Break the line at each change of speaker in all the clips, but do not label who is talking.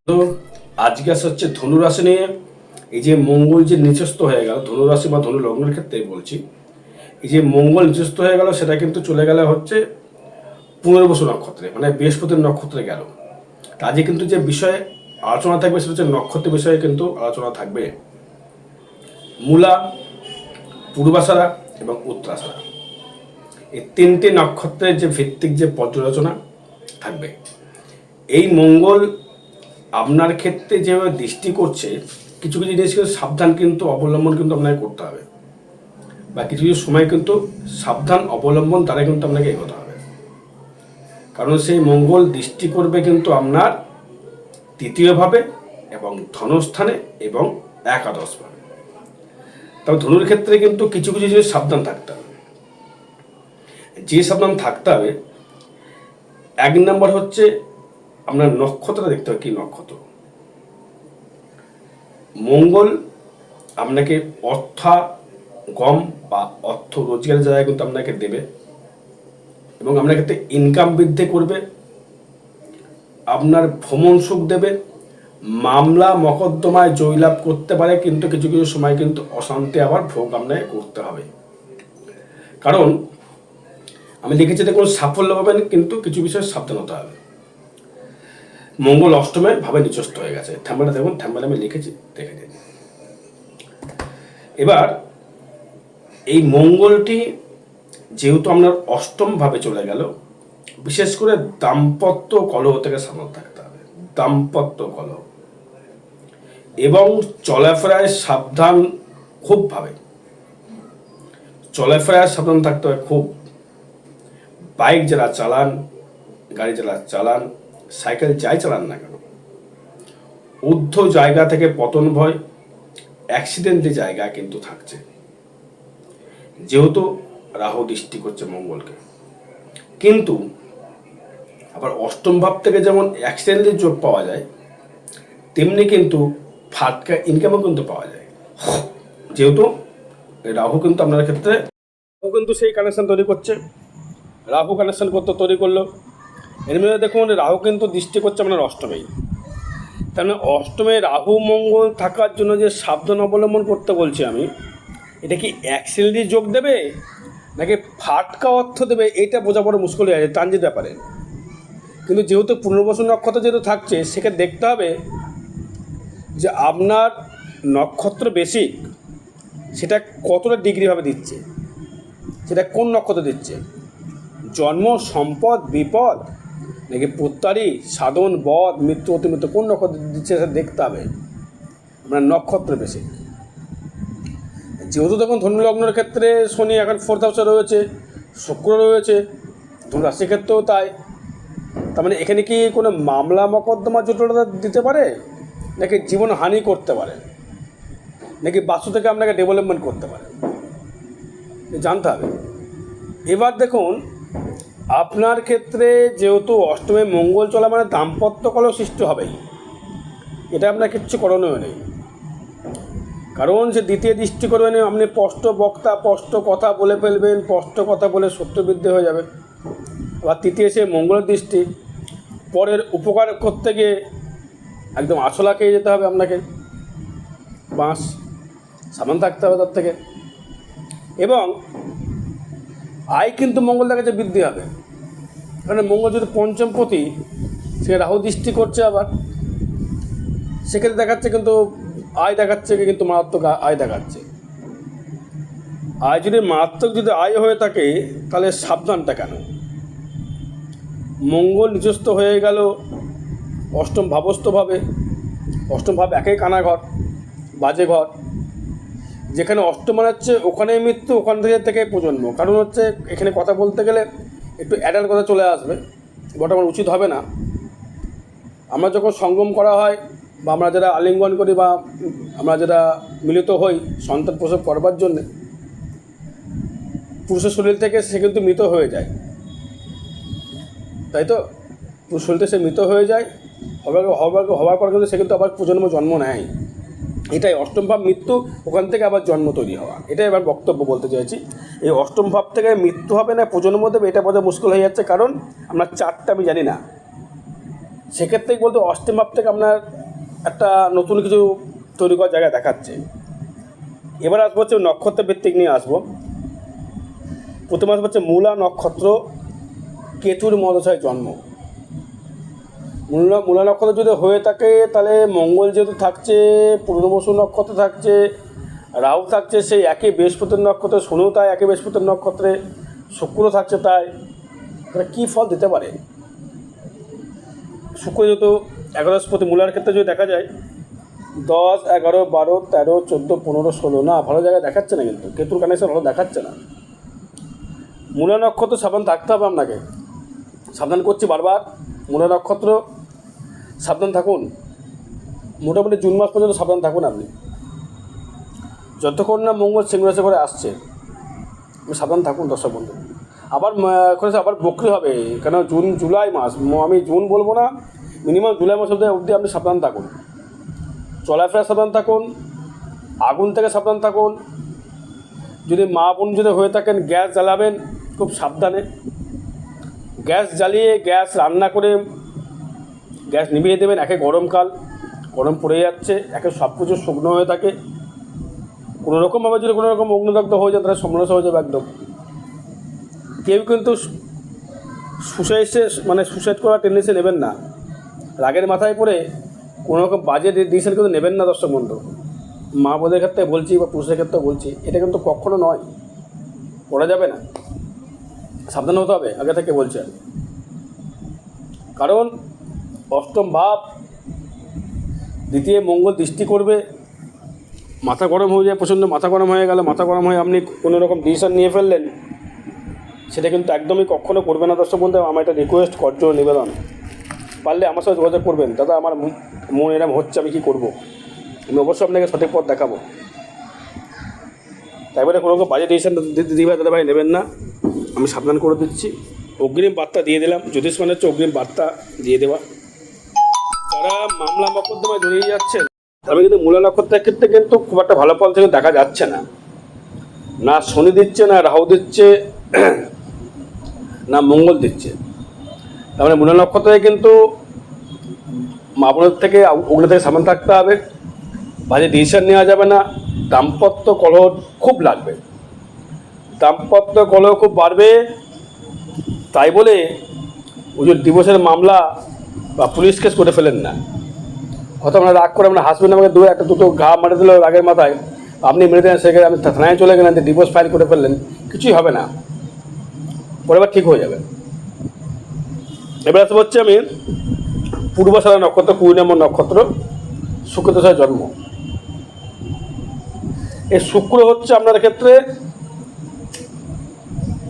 তো আজকে আসা হচ্ছে ধনুরাশি নিয়ে। এই যে মঙ্গল যে নিচস্থ হয়ে গেল ধনুরাশি বা ধনু লগ্নের ক্ষেত্রে বলছি, এই যে মঙ্গল নিচস্থ হয়ে গেল সেটা কিন্তু চলে গেলে হচ্ছে পুনর্বসু নক্ষত্রে, মানে বৃহস্পতির নক্ষত্রে গেল। আজকে কিন্তু যে বিষয়ে আলোচনা থাকবে সেটা হচ্ছে নক্ষত্র বিষয়ে কিন্তু আলোচনা থাকবে। মূলা, পূর্বাষাঢ়া এবং উত্তরাষাঢ়া, এই তিনটি নক্ষত্রের যে ভিত্তিক যে পর্যালোচনা থাকবে। এই মঙ্গল আপনার ক্ষেত্রে যেভাবে দৃষ্টি করছে, কিছু কিছু জিনিস কিন্তু সাবধান কিন্তু অবলম্বন কিন্তু আপনাকে করতে হবে, বা কিছু কিছু সময় কিন্তু সাবধান অবলম্বন দ্বারা কিন্তু আপনাকে এগোতে হবে। কারণ সেই মঙ্গল দৃষ্টি করবে কিন্তু আপনার তৃতীয়ভাবে এবং ধনস্থানে এবং একাদশভাবে। তবে ধনুর ক্ষেত্রে কিন্তু কিছু কিছু জিনিস সাবধান থাকতে হবে। যে সাবধান থাকতে হবে, এক নম্বর হচ্ছে আপনার নক্ষত্রটা দেখতে হবে কি নক্ষত্র। মঙ্গল আপনাকে গম বা অর্থ রোজগারের জায়গায় কিন্তু আপনাকে দেবে এবং আপনার ক্ষেত্রে ইনকাম বৃদ্ধি করবে, আপনার ভ্রমণ সুখ দেবে, মামলা মকদ্দমায় জয়লাভ করতে পারে, কিন্তু কিছু কিছু সময় কিন্তু অশান্তি আবার ভোগ আপনাকে করতে হবে। কারণ আমি লিখেছি দেখুন, সাফল্য পাবেন কিন্তু কিছু বিষয়ে সাবধান হতে হবে। মঙ্গল অষ্টমে ভাবে নিচস্থ হয়ে গেছে, থ্যাম্বেলটা দেখুন, থ্যাম্বেলে আমি লিখেছি, দেখে দিন। এবার এই মঙ্গলটি যেহেতু আপনার অষ্টম ভাবে চলে গেল, বিশেষ করে দাম্পত্য কলহ থেকে সাবধান থাকতে হবে। দাম্পত্য কলহ এবং চলাফেরায় সাবধান, খুবভাবে চলাফেরায় সাবধান থাকতে হবে খুব। বাইক যারা চালান, গাড়ি যারা চালান, সাইকেল যাই চালান না কেন, ঊর্ধ্ব জায়গা থেকে পতন ভয়, অ্যাক্সিডেন্টের জায়গা কিন্তু থাকছে, যেহেতু রাহু দৃষ্টি করছে মঙ্গলকে। কিন্তু আবার অষ্টম ভাব থেকে যেমন অ্যাক্সিডেন্টের যোগ পাওয়া যায়, তেমনি কিন্তু ফাটকা ইনকামও কিন্তু পাওয়া যায়, যেহেতু রাহু কিন্তু আপনার ক্ষেত্রে রাহু কিন্তু সেই কানেকশন তৈরি করছে। রাহু কানেকশন তৈরি করলো, এর মধ্যে দেখুন রাহু কিন্তু দৃষ্টি করছে আপনার অষ্টমেই। তার মানে অষ্টমে রাহু মঙ্গল থাকার জন্য যে সাবধান অবলম্বন করতে বলছি আমি, এটা কি অ্যাক্সিডেন্টের যোগ দেবে নাকি ফাটকা অর্থ দেবে, এইটা বোঝা বড় মুশকিল হয়ে যায় ট্রানজিট ব্যাপারে। কিন্তু যেহেতু পুনর্বসু নক্ষত্র যেহেতু থাকছে, সেখানে দেখতে হবে যে আপনার নক্ষত্র বেসিক সেটা কতটা ডিগ্রিভাবে দিচ্ছে, সেটা কোন নক্ষত্র দিচ্ছে, জন্ম, সম্পদ, বিপদ, নাকি প্রত্যারী, সাধন, বধ, মৃত্যু, অতিমৃত্যু, কোন নক্ষত্র দিচ্ছে সেটা দেখতে হবে আপনার নক্ষত্র বেসিক। যেহেতু তখন ধনু লগ্নের ক্ষেত্রে শনি এখন 4th হাউসে রয়েছে, শুক্র রয়েছে, ধনু রাশির ক্ষেত্রেও তাই। তার মানে এখানে কি কোনো মামলা মকদ্দমা জটিলতা দিতে পারে, নাকি জীবন হানি করতে পারে, নাকি বাস্তু থেকে আপনাকে ডেভেলপমেন্ট করতে পারে, জানতে হবে। এবার দেখুন আপনার ক্ষেত্রে যেহেতু অষ্টমে মঙ্গল চলা, মানে দাম্পত্য কলহ সৃষ্টি হবেই, এটা আপনার কিচ্ছু করণীয় নেই। কারণ সে দ্বিতীয় দৃষ্টি করবেন, আপনি স্পষ্ট বক্তা, স্পষ্ট কথা বলে ফেলবেন, স্পষ্ট কথা বলে শত্রুবৃদ্ধি হয়ে যাবে। আবার তৃতীয় সে মঙ্গলের দৃষ্টি, পরের উপকার করতে গিয়ে একদম আছলা খেয়ে যেতে হবে আপনাকে, বাঁশ সাবধান থাকতে হবে তার থেকে। এবং আয় কিন্তু মঙ্গল দেখাচ্ছে বৃদ্ধি হবে, কারণ মঙ্গল যদি পঞ্চমপতি, সে রাহু দৃষ্টি করছে, আবার সেক্ষেত্রে দেখাচ্ছে কিন্তু আয় দেখাচ্ছে, কিন্তু মারাত্মক আয় দেখাচ্ছে। আয় যদি মারাত্মক যদি আয় হয়ে থাকে, তাহলে সাবধানটা কেন? মঙ্গল নিচস্থ হয়ে গেল অষ্টম ভাবস্থভাবে। অষ্টম ভাব একেই কানাঘর, বাজে ঘর, যেখানে অষ্টম মানে হচ্ছে ওখানেই মৃত্যু, ওখান থেকে প্রজন্ম। কারণ হচ্ছে এখানে কথা বলতে গেলে একটু অ্যাডাল্ট কথা চলে আসবে, ওটা আমার উচিত হবে না। আমরা যখন সঙ্গম করা হয়, বা আমরা যারা আলিঙ্গন করি, বা আমরা যারা মিলিত হই সন্তান প্রসব করবার জন্যে, পুরুষের শরীর থেকে সে কিন্তু মৃত হয়ে যায়, তাই তো? পুরুষ শরীর থেকে সে মৃত হয়ে যায়, হবার পর কিন্তু সে কিন্তু আবার প্রজন্ম জন্ম নেয়। এটাই অষ্টম ভাব মৃত্যু, ওখান থেকে আবার জন্ম তৈরি হওয়া। এটাই এবার বক্তব্য বলতে চাইছি। এই অষ্টম ভাব থেকে মৃত্যু হবে না প্রজন্ম দেবে, এটা বোঝা মুশকিল হয়ে যাচ্ছে, কারণ আমরা চারটা আমি জানি না। সেক্ষেত্রে বলতে অষ্টম ভাব থেকে আপনার একটা নতুন কিছু তৈরি করার জায়গা দেখাচ্ছে। এবার আসবো হচ্ছে নক্ষত্র ভিত্তিক নিয়ে আসবো। প্রথমে আসবো হচ্ছে মূলা নক্ষত্র, কেতুর মহাদশায় জন্ম। মূলা নক্ষত্র যদি হয়ে থাকে তাহলে মঙ্গল যেহেতু থাকছে, পূর্ণবসু নক্ষত্র থাকছে, রাহু থাকছে সেই একই বৃহস্পতির নক্ষত্রে, শনিও তাই একই বৃহস্পতির নক্ষত্রে, শুক্র থাকছে তাই, তাহলে কী ফল দিতে পারে? শুক্র যেহেতু একাদশপতি, মূলার ক্ষেত্রে যদি দেখা যায় 10, 11, 12, 13, 14, 15, 16 না, ভালো জায়গায় দেখাচ্ছে না, কিন্তু কেতুর কানেকশন ভালো দেখাচ্ছে না। মূলা নক্ষত্র সাবধান থাকতে হবে আপনাকে, সাবধান করছি বারবার। মূলা নক্ষত্র সাবধান থাকুন, মোটামুটি জুন মাস পর্যন্ত সাবধান থাকুন আপনি, যতক্ষণ না মঙ্গল সিংহ রাশি করে আসছে সাবধান থাকুন দর্শক বন্ধু। আবার আবার বকরি হবে, কেন জুলাই মাস, আমি জুন বলবো না, মিনিমাম জুলাই মাস অবধি আপনি সাবধান থাকুন, চলাফেরা সাবধান থাকুন, আগুন থেকে সাবধান থাকুন। যদি মা বোন যদি হয়ে থাকেন গ্যাস জ্বালাবেন খুব সাবধানে, গ্যাস জ্বালিয়ে গ্যাস রান্না করে গ্যাস নিভিয়ে দেবেন। একে গরমকাল, গরম পড়ে যাচ্ছে, একে সব কিছু শুকনো হয়ে থাকে, কোনো রকমভাবে যদি কোনো রকম অগ্নিদগ্ধ হয়ে যায় তাহলে সমস্যা হয়ে যাবে একদম। কেউ কিন্তু সুসাইড করার টেন্ডেন্সি নেবেন না, রাগের মাথায় পড়ে কোনো রকম বাজে ডিসিশন কিন্তু নেবেন না দর্শক বন্ধু। মা বোনের ক্ষেত্রে বলছি বা পুরুষের ক্ষেত্রে বলছি, এটা কিন্তু কখনো নয়, করা যাবে না, সাবধান হতে হবে আগে থেকে বলছে। কারণ অষ্টম ভাব দ্বিতীয় মঙ্গল দৃষ্টি করবে, মাথা গরম হয়ে যায়, প্রচণ্ড মাথা গরম হয়ে গেলে, মাথা গরম হয়ে আপনি কোনো রকম ডিসিশন নিয়ে ফেললেন, সেটা কিন্তু একদমই কখনো করবে না দর্শক বন্ধু। আমার একটা রিকোয়েস্ট, করজ, নিবেদন, পারলে আমার সাথে যোগাযোগ করবেন। দাদা আমার মন এরম হচ্ছে, আমি কী করবো, আমি অবশ্যই আপনাকে সঠিক পথ দেখাবো। তাই বলে কোনো রকম বাজে ডিসিশন দিদি ভাই দাদা ভাই নেবেন না, আমি সাবধান করে দিচ্ছি। অগ্রিম বার্তা দিয়ে দিলাম, জ্যোতিষ মানে হচ্ছে অগ্রিম বার্তা দিয়ে দেওয়া। যারা মামলা মকদ্দমায় জড়িয়ে যাচ্ছেন, আমি কিন্তু মূলা নক্ষত্রের ক্ষেত্রে কিন্তু খুব একটা ভালো ফল থেকে দেখা যাচ্ছে না, না শনি দিচ্ছে, না রাহু দিচ্ছে, না মঙ্গল দিচ্ছে। তার মানে মূলা নক্ষত্রে কিন্তু মা বোনের থেকে, অগ্নি থেকে সাবধান থাকতে হবে, বাজে ডিসিশন নেওয়া যাবে না, দাম্পত্য কলহ খুব লাগবে, দাম্পত্য কলহ খুব বাড়বে। তাই বলে ওই যে ডিভোর্সের মামলা বা পুলিশ কেস করে ফেলেন না। হয়তো আপনার রাগ করে আপনার হাজব্যান্ড আমাকে দুটো ঘা মারে দিল রাগের মাথায়, আপনি মেরে দেন, সেখানে আপনি থানায় চলে গেলেন, ডিভোর্স ফাইল করে ফেললেন, কিছুই হবে না, পরের ঠিক হয়ে যাবে। এবার আসতে হচ্ছে আমি পূর্বাষাঢ়া নক্ষত্র, 20 নম্বর নক্ষত্র, শুক্রদশায় জন্ম। এই শুক্র হচ্ছে আপনার ক্ষেত্রে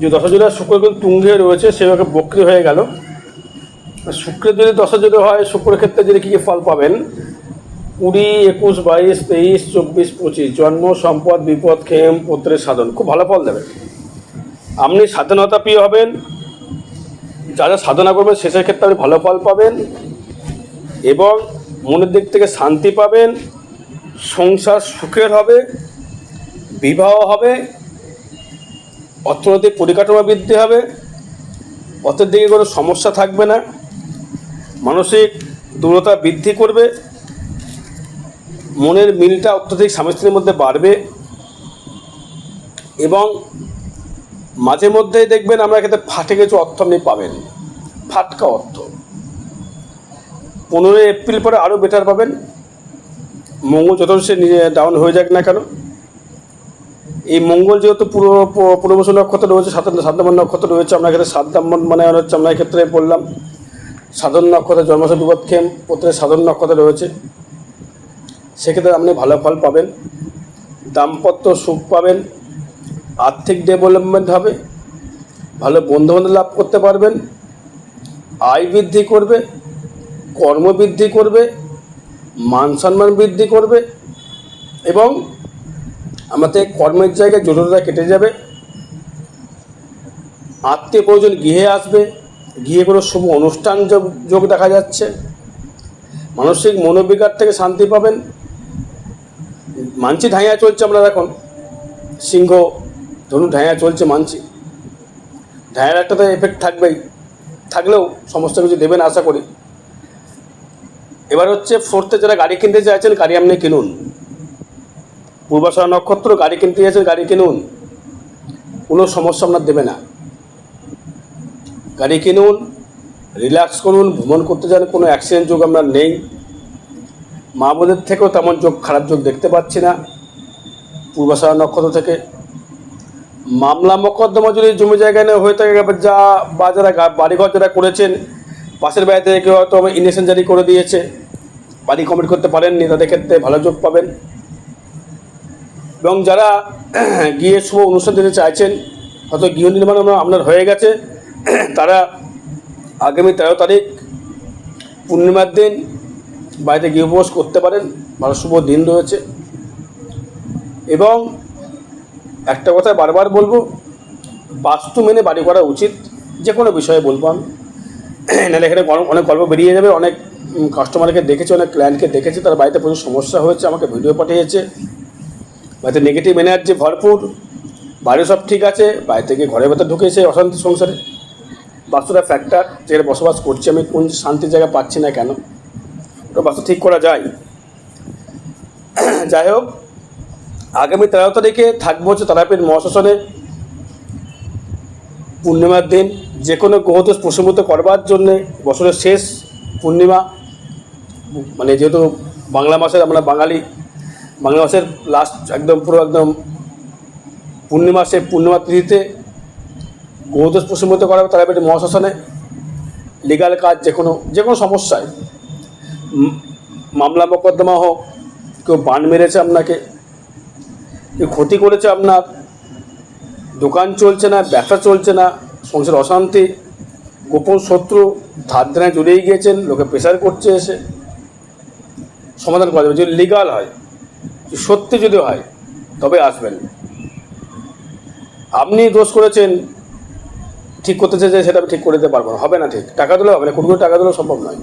যে দশা জুলাই শুক্র কিন্তু তুঙ্গে রয়েছে, সেভাবে বক্রি হয়ে গেল। শুক্রের যদি দশা যদি হয়, শুক্রের ক্ষেত্রে যদি কী কী ফল পাবেন, 20, 21, 22, 23, 24, 25 জন্ম, সম্পদ, বিপদ, ক্ষেম, পুত্রের সাধন, খুব ভালো ফল দেবে। আপনি স্বাধীনতা প্রিয় হবেন, যা যা সাধনা করবেন শেষের ক্ষেত্রে আপনি ভালো ফল পাবেন এবং মনের দিক থেকে শান্তি পাবেন, সংসার সুখের হবে, বিবাহ হবে, অর্থনৈতিক পরিকাঠামো বৃদ্ধি হবে, অর্থের দিকে কোনো সমস্যা থাকবে না, মানসিক দূরতা বৃদ্ধি করবে, মনের মিলটা অত্যধিক স্বামী স্ত্রীর মধ্যে বাড়বে এবং মাঝে মধ্যেই দেখবেন আমরা ক্ষেত্রে ফাটে কিছু অর্থ আপনি পাবেন, ফাটকা অর্থ। 15 এপ্রিল পরে আরও বেটার পাবেন। মঙ্গল যত সে ডাউন হয়ে যাক না কেন, এই মঙ্গল যেহেতু পূর্ববসু নক্ষত্র রয়েছে, 7 নম্বর নক্ষত্র রয়েছে, আপনার ক্ষেত্রে 7 নম্বর মানে হচ্ছে আপনার ক্ষেত্রে বললাম সাধন নক্ষত্রে, জন্মসা বিপদ ক্ষেম পুত্রের সাধন নক্ষত্র রয়েছে, সেক্ষেত্রে আপনি ভালো ফল পাবেন, দাম্পত্য সুখ পাবেন, আর্থিক ডেভেলপমেন্ট হবে, ভালো বন্ধুবান্ধব লাভ করতে পারবেন, আয় বৃদ্ধি করবে, কর্ম বৃদ্ধি করবে, মান সম্মান বৃদ্ধি করবে এবং আমাদের কর্মের জায়গায় জটিলতা কেটে যাবে, আত্মীয় প্রয়োজন গৃহে আসবে, গৃহে কোনো শুভ অনুষ্ঠান যোগ দেখা যাচ্ছে, মানসিক মনোবিকার থেকে শান্তি পাবেন। মানসি ঢাইয়া চলছে, আমরা এখন সিংহ ধনু ঢাইয়া চলছে, মানছি ঢাইয়ার একটা তো এফেক্ট থাকবেই, থাকলেও সমস্ত কিছু দেবেন আশা করি। এবার হচ্ছে ফোর্থে, যারা গাড়ি কিনতে চাইছেন গাড়ি আপনি কিনুন। পূর্বাষাঢ়া নক্ষত্র, গাড়ি কিনতে চাইছেন গাড়ি কিনুন, কোনো সমস্যা আপনার দেবে না। গাড়ি কিনুন, রিল্যাক্স করুন, ভ্রমণ করতে যান, কোনো অ্যাক্সিডেন্ট যোগ আপনার নেই। মা বোনের থেকেও তেমন যোগ, খারাপ যোগ দেখতে পাচ্ছি না পূর্বাষাঢ়া নক্ষত্র থেকে। মামলা মোকদ্দমা যদি জমি জায়গায় নিয়ে হয়ে থাকে, যা বা যারা বাড়িঘর যারা করেছেন, পাশের বাড়ি থেকে কেউ হয়তো ইনজেকশন জারি করে দিয়েছে, বাড়ি কমপ্লিট করতে পারেননি, তাদের ক্ষেত্রে ভালো যোগ পাবেন। এবং যারা গিয়ে শুভ অনুষ্ঠান দিতে চাইছেন, হয়তো গৃহ নির্মাণ আপনার হয়ে গেছে, তারা আগামী 13 তারিখ পূর্ণিমার দিন বাড়িতে গৃহপ্রবেশ করতে পারেন, ভালো শুভ দিন রয়েছে। এবং একটা কথা বারবার বলবো, বাস্তু মেনে বাড়ি করা উচিত, যে কোনো বিষয়ে বলবো আমি, নাহলে এখানে অনেক গল্প বেরিয়ে যাবে। অনেক কাস্টমারকে দেখেছি, অনেক ক্লায়েন্টকে দেখেছি, তার বাড়িতে প্রচুর সমস্যা হয়েছে, আমাকে ভিডিও পাঠিয়েছে, বাড়িতে নেগেটিভ এনার্জি ভরপুর, বাড়ি সব ঠিক আছে, বাড়ি থেকে ঘরের ভেতর ঢুকেছে অশান্তি সংসারে। বাস্তুটা ফ্যাক্টর, যেখানে বসবাস করছি আমি, কোন শান্তির জায়গা পাচ্ছি না কেন, ওটা বাস্তু ঠিক করা যায়। যাই হোক, আগামী 13 তারিখে থাকবো হচ্ছে তারাপীঠ মহাশ্মশানে পূর্ণিমার দিন। যে কোনো গ্রহদোষ প্রশমিত করবার জন্যে বছরের শেষ পূর্ণিমা, মানে যেহেতু বাংলা মাসের, আমরা বাঙালি, বাংলা মাসের লাস্ট একদম পুরো একদম পূর্ণিমা, সে পূর্ণিমা তিথিতে গ্রহদোষ প্রশমিত করা হবে তারাপীঠ মহাশ্মশানে। লিগাল কাজ, যে কোনো সমস্যায়, মামলা মোকদ্দমা হোক, কেউ বান মেরেছে আপনাকে, কেউ ক্ষতি করেছে আপনার, দোকান চলছে না, ব্যবসা চলছে না, সংসার অশান্তি, গোপন শত্রু, ধার দেনায় জড়িয়ে গিয়েছেন, লোকে প্রেশার করছে, এসে সমাধান করা যাবে যদি লিগাল হয়, সত্যি যদি হয় তবে আসবেন। আপনি দোষ করেছেন, ঠিক করতে চাইছে, সেটা আমি ঠিক করে দিতে পারবো না, হবে না, ঠিক টাকা দিলেও হবে না, কোটি টাকা দিলেও সম্ভব নয়,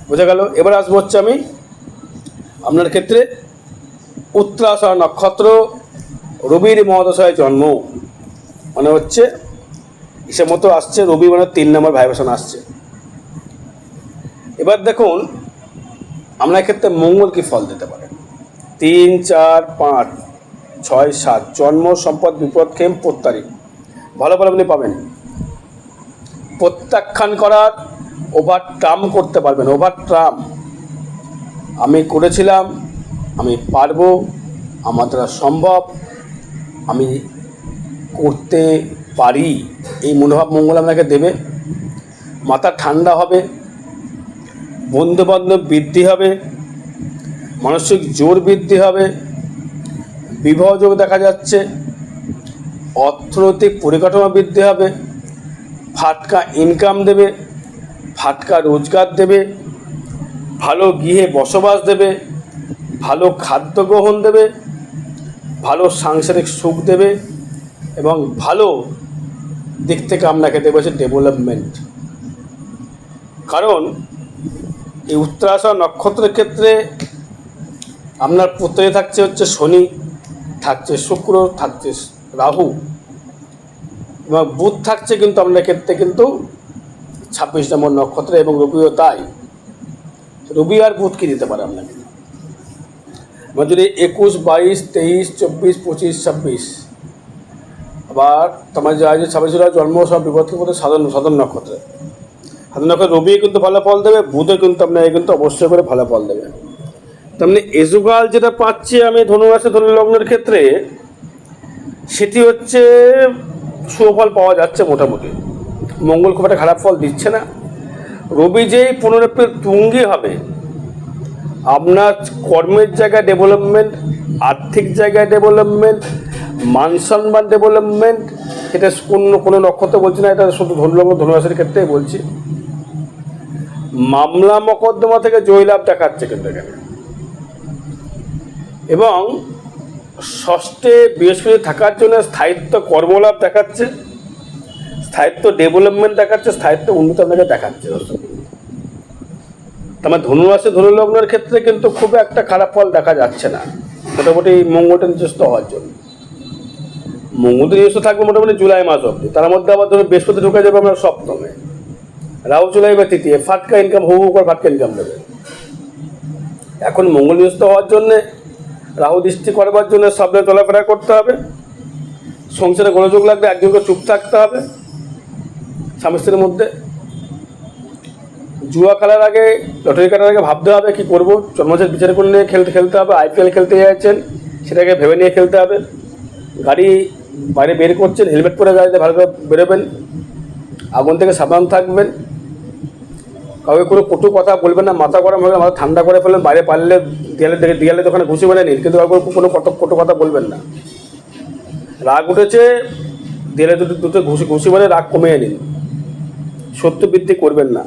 বোঝা গেল। এবার আসবো হচ্ছে আমি আপনার ক্ষেত্রে উত্তরাষাঢ়া নক্ষত্র, রবির মহাদশায় জন্ম, মানে হচ্ছে হিসেব মতো আসছে রবি, মানে 3 নম্বর ভাইব্রেশন আসছে। এবার দেখুন আপনার ক্ষেত্রে মঙ্গল কি ফল দিতে পারে। 3, 4, 5, 6, 7 জন্ম, সম্পদ, বিপদ, ক্ষেম, প্রত্যারী, ভালো ভালো আপনি পাবেন। প্রত্যাখ্যান করার, ওভার ট্রাম করতে পারবেন, ওভার ট্রাম। আমি করেছিলাম, আমি পারবো, আমার দ্বারা সম্ভব, আমি করতে পারি, এই মনোভাব মঙ্গল আপনাকে দেবে। মাথা ঠান্ডা হবে, বন্ধুবান্ধব বৃদ্ধি হবে, মানসিক জোর বৃদ্ধি হবে, বিবাহ যোগ দেখা যাচ্ছে, অর্থনৈতিক পরিকাঠামো বৃদ্ধি হবে, ফাটকা ইনকাম দেবে, ফাটকা রোজগার দেবে, ভালো গৃহে বসবাস দেবে, ভালো খাদ্য গ্রহণ দেবে, ভালো সাংসারিক সুখ দেবে, এবং ভালো দিক থেকে আপনাকে দেবে হচ্ছে ডেভেলপমেন্ট। কারণ এই উত্তরাষাঢ়া নক্ষত্রের ক্ষেত্রে আপনার প্রত্যয়ে থাকছে হচ্ছে শনি, থাকছে শুক্র, থাকছে রাহু, এবং বুধ থাকছে কিন্তু আপনার ক্ষেত্রে কিন্তু 26 নম্বর নক্ষত্রে, এবং রবিও তাই। রবি আর বুধ কি দিতে পারে আপনাকে, মানে যদি 21, 22, 23, 24, 25, 26, আবার তোমার যা 26 জন্ম, সব বিপদকে মধ্যে সাধারণ নক্ষত্রে, সাধারণ নক্ষত্রে রবি কিন্তু ভালো ফল দেবে, বুধও কিন্তু আপনাকে কিন্তু অবশ্যই করে ভালো ফল দেবে। তেমনি এজুকাল যেটা পাচ্ছি আমি ধনুরাশি ধনু লগ্নের ক্ষেত্রে, সেটি হচ্ছে সুফল পাওয়া যাচ্ছে মোটামুটি। মঙ্গল খুব একটা খারাপ ফল দিচ্ছে না। রবি যেই 15 এপ্রিল তুঙ্গি হবে, আপনার কর্মের জায়গায় ডেভেলপমেন্ট, আর্থিক জায়গায় ডেভেলপমেন্ট, মান সম্মান ডেভেলপমেন্ট, এটা কোনো নক্ষত্র বলছি না, এটা শুধু ধনুলগ্ন ধনুরাশির ক্ষেত্রেই বলছি। মামলা মোকদ্দমা থেকে জয়লাভ দেখাচ্ছে কিন্তু এখানে, এবং ষষ্ঠে বৃহস্পতি থাকার জন্য স্থায়িত্ব কর্মলাভ দেখাচ্ছে, স্থায়িত্ব ডেভেলপমেন্ট দেখাচ্ছে, স্থায়িত্ব উন্নতি আপনাকে দেখাচ্ছে। তোমার ধনুরাশি ধনুলগ্নের ক্ষেত্রে কিন্তু খুব একটা খারাপ ফল দেখা যাচ্ছে না, মোটামুটি মঙ্গলটা নিজস্ব হওয়ার জন্য। মঙ্গল নিজস্ব থাকবে মোটামুটি জুলাই মাস অবধি, তার মধ্যে আবার ধরুন বৃহস্পতি ঢুকে যাবে আপনার সপ্তমে, রাহু চলে যাবে তৃতীয়, ফাটকা ইনকাম, হু করে ফাটকা ইনকাম দেবে। এখন মঙ্গলনিয়স্ত হওয়ার জন্যে, রাহু দৃষ্টি করবার জন্য সাবধানে চলাফেরা করতে হবে। সংসারে গোলযোগ লাগলে একজনকে চুপ থাকতে হবে স্বামী স্ত্রীর মধ্যে। জুয়া খেলার আগে, লটারি কাটার আগে ভাবতে হবে কী করবো। জন্মদিন বিচার করে নিয়ে খেলতে হবে। IPL খেলতে যাচ্ছেন, সেটাকে ভেবে নিয়ে খেলতে হবে। গাড়ি বাইরে বের করছেন, হেলমেট পরে গাড়িতে ভালো করে বেরোবেন। আগুন থেকে সাবধান থাকবেন। কাউকে কোনো কটু কথা বলবেন না। মাথা গরম হয়ে মাথা ঠান্ডা করে ফেলবেন। বাইরে পারলে দেয়ালে তো ওখানে ঘুষি মেরে নিন, কিন্তু কাউকে কোনো কটু কথা বলবেন না। রাগ উঠেছে, দেয়ালে দুটো ঘুষি মেরে রাগ কমিয়ে নিন। সত্য বৃদ্ধি করবেন না।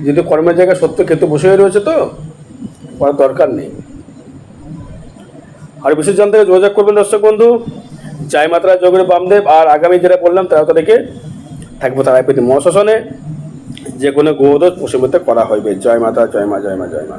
যদি কর্মের জায়গায় সত্য খেতে বসে রয়েছে তো করার দরকার নেই। আর বিশেষ জানতে যোগাযোগ করবেন দর্শক বন্ধু জয় মাতারা যোগের বামদেব। আর আগামী যেটা বললাম 13 তারিখে থাকবো তারাপীঠ মহাশ্মশানে, যে কোনো গ্রহদোষ প্রশমিত করা হইবে। জয় মাতা, জয় মা, জয় মা, জয় মা।